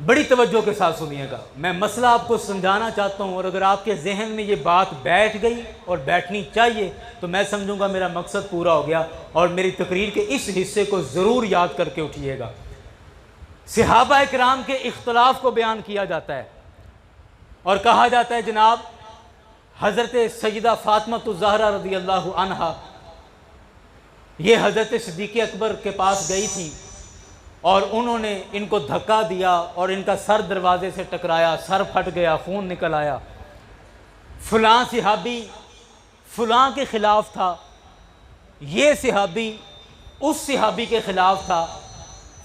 بڑی توجہ کے ساتھ سنیے گا، میں مسئلہ آپ کو سمجھانا چاہتا ہوں، اور اگر آپ کے ذہن میں یہ بات بیٹھ گئی اور بیٹھنی چاہیے تو میں سمجھوں گا میرا مقصد پورا ہو گیا، اور میری تقریر کے اس حصے کو ضرور یاد کر کے اٹھیے گا۔ صحابہ کرام کے اختلاف کو بیان کیا جاتا ہے اور کہا جاتا ہے جناب حضرت سیدہ فاطمہ الزہرا رضی اللہ عنہا یہ حضرت صدیق اکبر کے پاس گئی تھی اور انہوں نے ان کو دھکا دیا اور ان کا سر دروازے سے ٹکرایا، سر پھٹ گیا، خون نکل آیا۔ فلاں صحابی فلاں کے خلاف تھا، یہ صحابی اس صحابی کے خلاف تھا،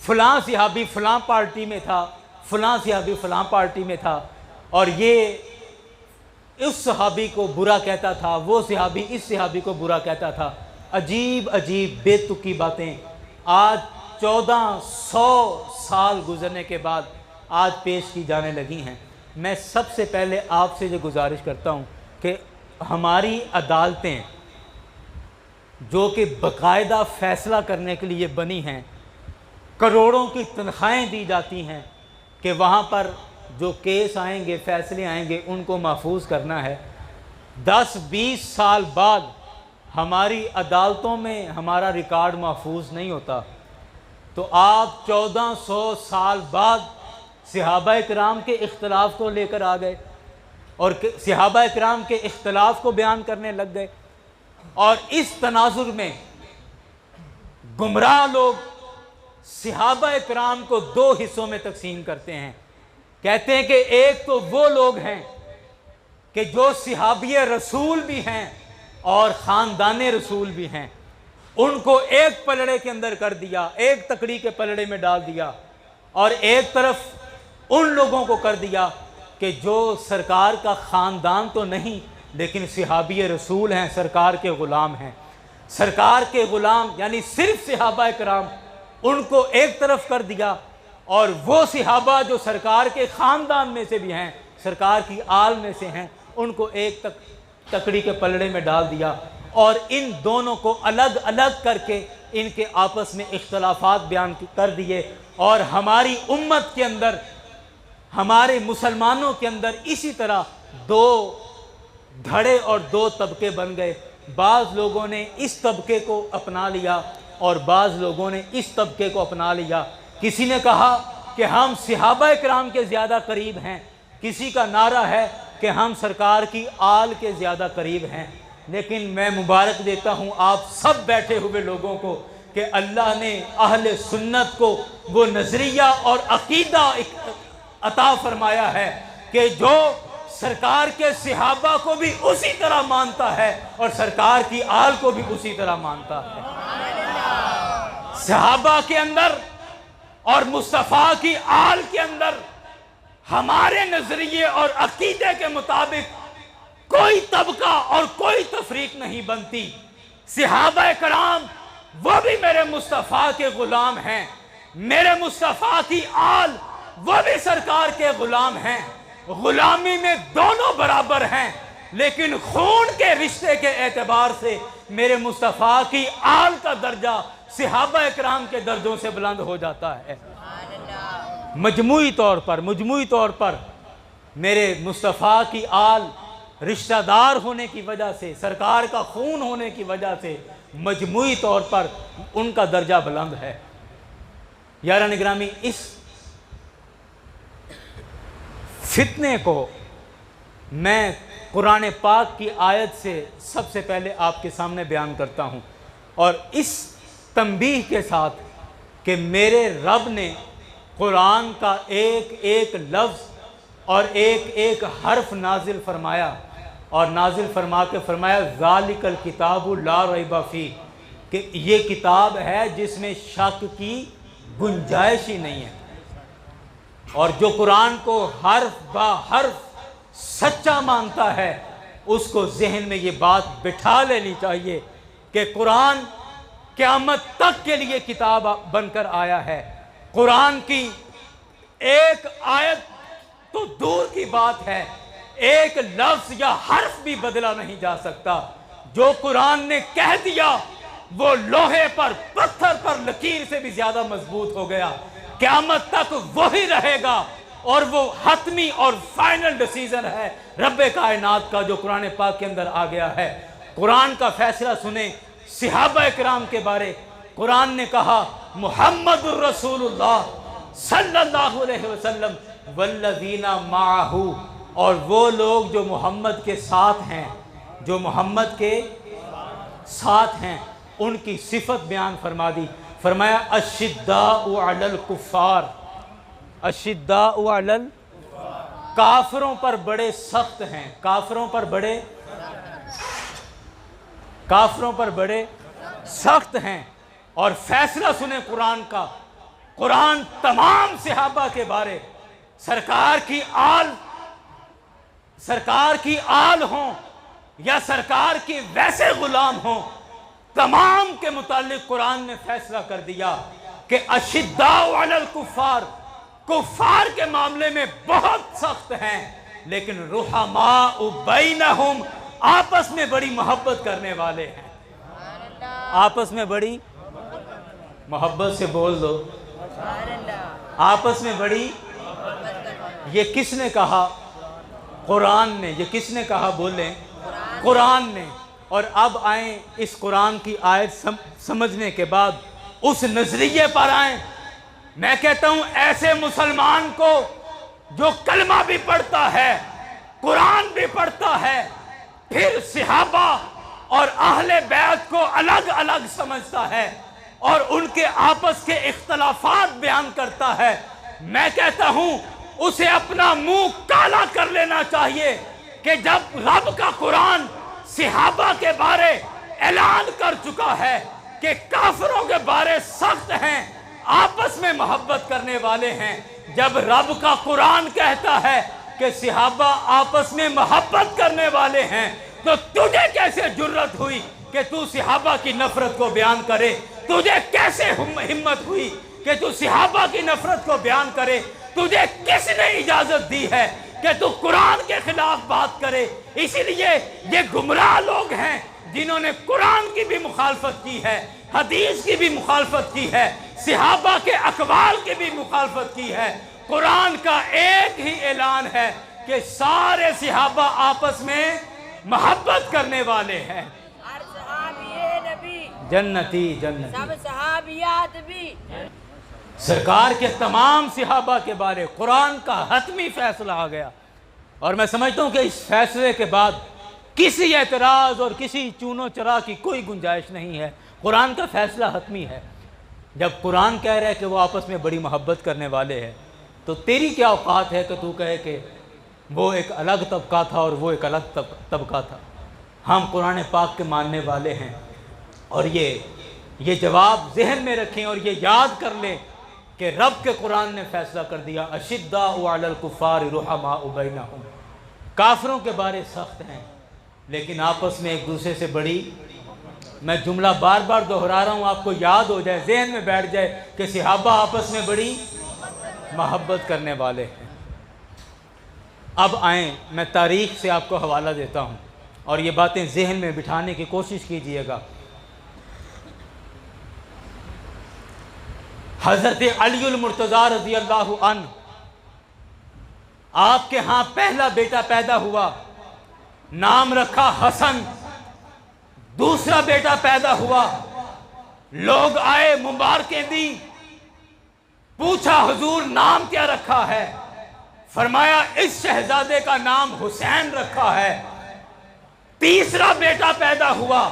فلاں صحابی فلاں پارٹی میں تھا، فلاں صحابی فلاں پارٹی میں تھا، اور یہ اس صحابی کو برا کہتا تھا، وہ صحابی اس صحابی کو برا کہتا تھا۔ عجیب عجیب بے تکی باتیں آج 1400 سال گزرنے کے بعد آج پیش کی جانے لگی ہیں۔ میں سب سے پہلے آپ سے یہ گزارش کرتا ہوں کہ ہماری عدالتیں جو کہ باقاعدہ فیصلہ کرنے کے لیے بنی ہیں، کروڑوں کی تنخواہیں دی جاتی ہیں کہ وہاں پر جو کیس آئیں گے، فیصلے آئیں گے، ان کو محفوظ کرنا ہے۔ 10-20 سال بعد ہماری عدالتوں میں ہمارا ریکارڈ محفوظ نہیں ہوتا، تو آپ 1400 سال بعد صحابہ کرام کے اختلاف کو لے کر آ گئے اور صحابہ کرام کے اختلاف کو بیان کرنے لگ گئے، اور اس تناظر میں گمراہ لوگ صحابہ کرام کو 2 حصوں میں تقسیم کرتے ہیں۔ کہتے ہیں کہ ایک تو وہ لوگ ہیں کہ جو صحابی رسول بھی ہیں اور خاندان رسول بھی ہیں، ان کو ایک پلڑے کے اندر کر دیا، ایک تکڑی کے پلڑے میں ڈال دیا، اور ایک طرف ان لوگوں کو کر دیا کہ جو سرکار کا خاندان تو نہیں لیکن صحابی رسول ہیں، سرکار کے غلام ہیں۔ سرکار کے غلام یعنی صرف صحابہ کرام، ان کو ایک طرف کر دیا، اور وہ صحابہ جو سرکار کے خاندان میں سے بھی ہیں، سرکار کی آل میں سے ہیں، ان کو ایک تکڑی کے پلڑے میں ڈال دیا، اور ان دونوں کو الگ الگ کر کے ان کے آپس میں اختلافات بیان کر دیے، اور ہماری امت کے اندر، ہمارے مسلمانوں کے اندر اسی طرح 2 دھڑے اور 2 طبقے بن گئے۔ بعض لوگوں نے اس طبقے کو اپنا لیا اور بعض لوگوں نے اس طبقے کو اپنا لیا۔ کسی نے کہا کہ ہم صحابہ کرام کے زیادہ قریب ہیں، کسی کا نعرہ ہے کہ ہم سرکار کی آل کے زیادہ قریب ہیں، لیکن میں مبارک دیتا ہوں آپ سب بیٹھے ہوئے لوگوں کو کہ اللہ نے اہل سنت کو وہ نظریہ اور عقیدہ عطا فرمایا ہے کہ جو سرکار کے صحابہ کو بھی اسی طرح مانتا ہے اور سرکار کی آل کو بھی اسی طرح مانتا ہے۔ صحابہ کے اندر اور مصطفیٰ کی آل کے اندر ہمارے نظریے اور عقیدے کے مطابق کوئی طبقہ اور کوئی تفریق نہیں بنتی۔ صحابہ کرام وہ بھی میرے مصطفیٰ کے غلام ہیں، میرے مصطفیٰ کی آل وہ بھی سرکار کے غلام ہیں، غلامی میں دونوں برابر ہیں، لیکن خون کے رشتے کے اعتبار سے میرے مصطفیٰ کی آل کا درجہ صحابہ کرام کے درجوں سے بلند ہو جاتا ہے۔ مجموعی طور پر میرے مصطفیٰ کی آل رشتہ دار ہونے کی وجہ سے، سرکار کا خون ہونے کی وجہ سے مجموعی طور پر ان کا درجہ بلند ہے۔ یاران گرامی، اس فتنے کو میں قرآن پاک کی آیت سے سب سے پہلے آپ کے سامنے بیان کرتا ہوں، اور اس تنبیہ کے ساتھ کہ میرے رب نے قرآن کا ایک ایک لفظ اور ایک ایک حرف نازل فرمایا، اور نازل فرما کے فرمایا ذالک الکتاب لا ریب فیہ، کہ یہ کتاب ہے جس میں شک کی گنجائش ہی نہیں ہے، اور جو قرآن کو حرف با حرف سچا مانتا ہے اس کو ذہن میں یہ بات بٹھا لینی چاہیے کہ قرآن قیامت تک کے لیے کتاب بن کر آیا ہے۔ قرآن کی ایک آیت تو دور کی بات ہے، ایک لفظ یا حرف بھی بدلا نہیں جا سکتا۔ جو قرآن نے کہہ دیا وہ لوہے پر، پتھر پر لکیر سے بھی زیادہ مضبوط ہو گیا، قیامت تک وہی رہے گا۔ اور وہ حتمی اور فائنل ڈیسیزن ہے رب کائنات کا جو قرآن پاک کے اندر آ گیا ہے۔ قرآن کا فیصلہ سنیں صحابہ کرام کے بارے۔ قرآن نے کہا محمد الرسول اللہ صلی اللہ علیہ وسلم والذین معہ، اور وہ لوگ جو محمد کے ساتھ ہیں، جو محمد کے ساتھ ہیں، ان کی صفت بیان فرما دی۔ فرمایا اشداء علی الکفار، اشداء علی کافروں پر بڑے سخت ہیں، کافروں پر بڑے سخت ہیں۔ اور فیصلہ سنیں قرآن کا، قرآن تمام صحابہ کے بارے، سرکار کی آل ہوں یا سرکار کی ویسے غلام ہوں، تمام کے متعلق قرآن نے فیصلہ کر دیا کہ اشداء علی الکفار، کفار کے معاملے میں بہت سخت ہیں، لیکن رحماء بینہم، آپس میں بڑی محبت کرنے والے ہیں۔ آپس میں بڑی محبت سے بول دو، آپس میں بڑی، یہ کس نے کہا؟ قرآن نے۔ یہ کس نے کہا؟ بولیں، قرآن نے۔ اور اب آئیں اس قرآن کی آیت سمجھنے کے بعد اس نظریے پر آئیں۔ میں کہتا ہوں ایسے مسلمان کو جو کلمہ بھی پڑھتا ہے، قرآن بھی پڑھتا ہے، پھر صحابہ اور اہل بیت کو الگ الگ سمجھتا ہے اور ان کے آپس کے اختلافات بیان کرتا ہے، میں کہتا ہوں اسے اپنا منہ کالا کر لینا چاہیے کہ جب رب کا قرآن صحابہ کے بارے اعلان کر چکا ہے کہ کافروں کے بارے سخت ہیں، آپس میں محبت کرنے والے ہیں، جب رب کا قرآن کہتا ہے کہ صحابہ آپس میں محبت کرنے والے ہیں، تو تجھے کیسے جرت ہوئی کہ تو صحابہ کی نفرت کو بیان کرے؟ تجھے کیسے ہمت ہوئی کہ تو صحابہ کی نفرت کو بیان کرے؟ تجھے کس نے اجازت دی ہے کہ تو قرآن کے خلاف بات کرے؟ اسی لیے یہ گمراہ لوگ ہیں جنہوں نے قرآن کی بھی مخالفت کی ہے، حدیث کی بھی مخالفت کی ہے، صحابہ کے اقوال کی بھی مخالفت کی ہے۔ قرآن کا ایک ہی اعلان ہے کہ سارے صحابہ آپس میں محبت کرنے والے ہیں۔ ہر صحابی نبی جنتی جنتی، سب صحابیات بھی۔ سرکار کے تمام صحابہ کے بارے قرآن کا حتمی فیصلہ آ گیا، اور میں سمجھتا ہوں کہ اس فیصلے کے بعد کسی اعتراض اور کسی چون و چرا کی کوئی گنجائش نہیں ہے۔ قرآن کا فیصلہ حتمی ہے۔ جب قرآن کہہ رہا ہے کہ وہ آپس میں بڑی محبت کرنے والے ہیں، تو تیری کیا اوقات ہے کہ تو کہے کہ وہ ایک الگ طبقہ تھا اور وہ ایک الگ طبقہ تھا؟ ہم قرآن پاک کے ماننے والے ہیں، اور یہ جواب ذہن میں رکھیں اور یہ یاد کر لیں کہ رب کے قرآن نے فیصلہ کر دیا اشداء علی الکفار رحماء بینہم، کافروں کے بارے سخت ہیں لیکن آپس میں ایک دوسرے سے بڑی، میں جملہ بار بار دہرا رہا ہوں آپ کو یاد ہو جائے، ذہن میں بیٹھ جائے کہ صحابہ آپس میں بڑی محبت کرنے والے ہیں۔ اب آئیں میں تاریخ سے آپ کو حوالہ دیتا ہوں اور یہ باتیں ذہن میں بٹھانے کی کوشش کیجئے گا۔ حضرت علی المرتضیٰ رضی اللہ عنہ، آپ کے ہاں پہلا بیٹا پیدا ہوا، نام رکھا حسن۔ دوسرا بیٹا پیدا ہوا، لوگ آئے مبارکیں دی، پوچھا حضور نام کیا رکھا ہے؟ فرمایا اس شہزادے کا نام حسین رکھا ہے۔ تیسرا بیٹا پیدا ہوا،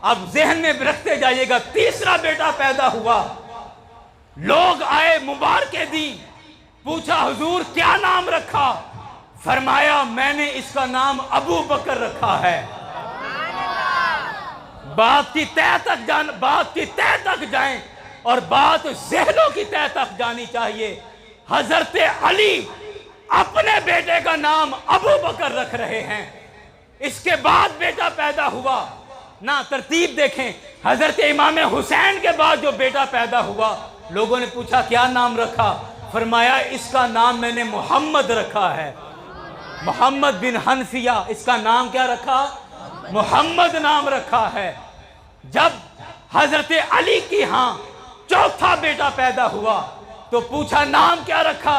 اب ذہن میں رکھتے جائیے گا، تیسرا بیٹا پیدا ہوا، لوگ آئے مبارکیں دی، پوچھا حضور کیا نام رکھا؟ فرمایا میں نے اس کا نام ابو بکر رکھا ہے۔ بات کی تہ تک جائیں اور بات ذہنوں کی تہ تک جانی چاہیے۔ حضرت علی اپنے بیٹے کا نام ابو بکر رکھ رہے ہیں، اس کے بعد بیٹا پیدا ہوا، نہ ترتیب دیکھیں، حضرت امام حسین کے بعد جو بیٹا پیدا ہوا، لوگوں نے پوچھا کیا نام رکھا؟ فرمایا اس کا نام میں نے محمد رکھا ہے، محمد بن حنفیہ، اس کا نام کیا رکھا؟ محمد نام رکھا ہے۔ جب حضرت علی کی ہاں چوتھا بیٹا پیدا ہوا تو پوچھا نام کیا رکھا؟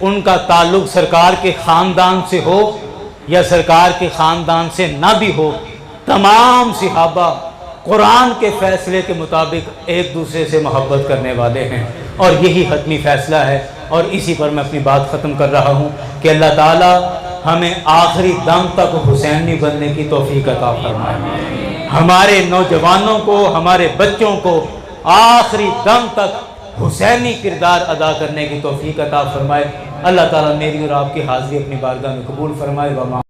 ان کا تعلق سرکار کے خاندان سے ہو یا سرکار کے خاندان سے نہ بھی ہو، تمام صحابہ قرآن کے فیصلے کے مطابق ایک دوسرے سے محبت کرنے والے ہیں، اور یہی حتمی فیصلہ ہے۔ اور اسی پر میں اپنی بات ختم کر رہا ہوں کہ اللہ تعالی ہمیں آخری دم تک حسینی بننے کی توفیق عطا فرمائے، ہمارے نوجوانوں کو، ہمارے بچوں کو آخری دم تک حسینی کردار ادا کرنے کی توفیق عطا فرمائے۔ اللہ تعالیٰ میری اور آپ کی حاضری اپنی بارگاہ میں قبول فرمائے۔